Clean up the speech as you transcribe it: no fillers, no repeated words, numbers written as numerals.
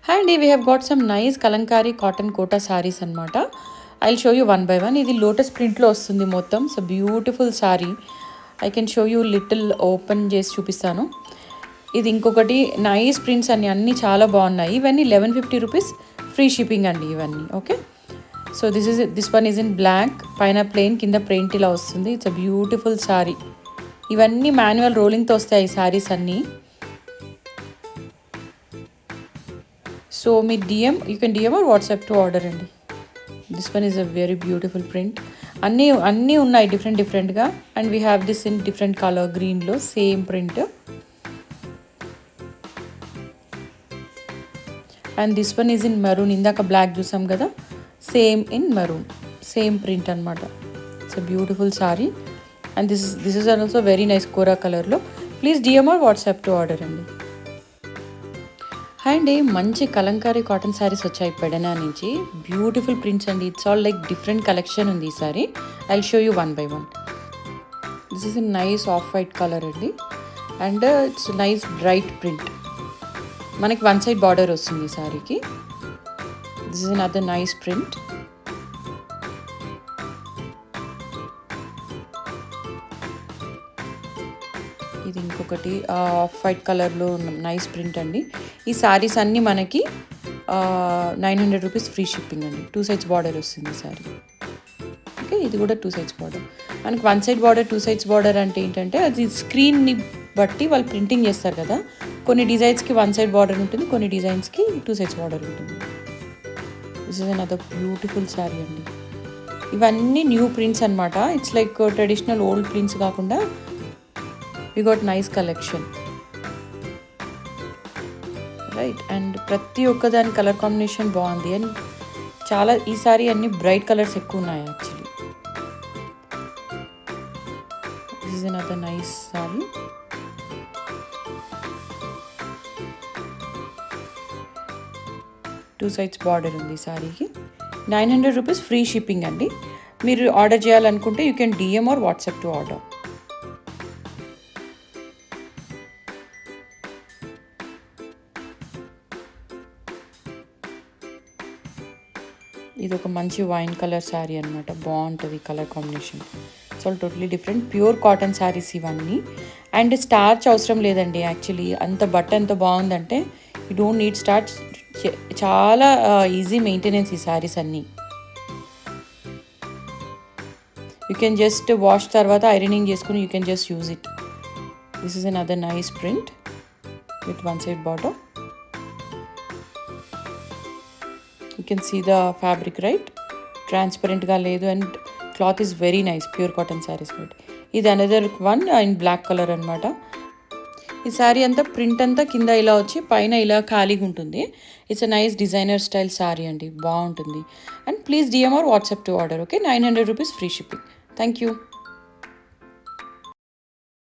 Hi Andy, we have got some nice Kalankari cotton kota sarees anamata. I'll show you one by one. This lotus print lo vastundi mottam. It's a beautiful saree. I can show you little open chesi chupistanu. ఇది ఇంకొకటి nice prints అన్నీ చాలా బాగున్నాయి. ఇవన్నీ 1150 rupees free shipping అండి ఇవన్నీ. Okay, so this one is in black, పైన plain, కింద ప్రింట్ ఇలా వస్తుంది. It's a beautiful sari. ఇవన్నీ మాన్యువల్ రోలింగ్తో వస్తాయి ఈ సారీస్ అన్నీ. సో మీ you can DM or WhatsApp to order అండి. This one is a very beautiful print. అన్నీ ఉన్నాయి డిఫరెంట్గా. And we have this in different colour, గ్రీన్లో same print. And this one is in maroon. ఇందాక బ్లాక్ చూసాం కదా, same in maroon, same print అనమాట. It's a beautiful sari. And this is also very nice కోరా కలర్లో. Please DM or WhatsApp to order అండి. Hi అండి, మంచి కలంకారీ కాటన్ శారీస్ వచ్చాయి పెడనా నుంచి. బ్యూటిఫుల్ ప్రింట్స్ అండి. It's all like different collection ఉంది ఈ sari. I show you one by one. This is a nice off white colour అండి. And it's nice bright print. మనకి వన్ సైడ్ బార్డర్ వస్తుంది ఈ సారీకి. This is another nice print. ఇది ఇంకొకటి off white కలర్లో నైస్ ప్రింట్ అండి. ఈ శారీస్ అన్నీ మనకి 900 రూపీస్ ఫ్రీ షిప్పింగ్ అండి. 2 సైడ్స్ బార్డర్ వస్తుంది ఈ శారీ. ఓకే, ఇది కూడా 2 సైడ్స్ బార్డర్. మనకి 1 సైడ్ బార్డర్, 2 సైడ్స్ బార్డర్ అంటే ఏంటంటే అది స్క్రీన్ని బట్టి వాళ్ళు ప్రింటింగ్ చేస్తారు కదా. కొన్ని డిజైన్స్కి 1 సైడ్ బార్డర్ ఉంటుంది, కొన్ని డిజైన్స్కి 2 సైడ్స్ బార్డర్ ఉంటుంది. This is another beautiful sari అండి. ఇవన్నీ న్యూ ప్రింట్స్ అనమాట. It's like traditional old prints కాకుండా we got nice collection, right? And ప్రతి ఒక్క దాని కలర్ కాంబినేషన్ బాగుంది. అండ్ చాలా ఈసారి అన్ని బ్రైట్ కలర్స్ ఎక్కువ ఉన్నాయి actually. This is another nice sorry. Two sides border ఉంది సారీకి. 900 రూపీస్ ఫ్రీ షిప్పింగ్ అండి. మీరు ఆర్డర్ చేయాలనుకుంటే you can DM or WhatsApp to order. ఇది ఒక మంచి వైన్ కలర్ శారీ అనమాట. బాగుంటుంది colour combination. So totally different pure cotton saris ఇవన్నీ. అండ్ స్టార్చ్ అవసరం లేదండి యాక్చువల్లీ. అంత బట్ట ఎంత బాగుందంటే యూ డోంట్ నీడ్ స్టార్చ్. చాలా ఈజీ మెయింటెనెన్స్ ఈ శారీస్ అన్నీ. యూ కెన్ జస్ట్ వాష్ తర్వాత ఐరనింగ్ చేసుకుని you can just use it. This is another nice print with one side bottom. You can see the fabric, right? Transparent ga ledu and cloth is very nice, pure cotton sarees. This another one in black color anamata. Ee saree anta print anta kinda ila vachi paina ila khaliga untundi. It's a nice designer style saree andi, baaguntundi. And please DM or WhatsApp to order, okay? 900 rupees free shipping. Thank you.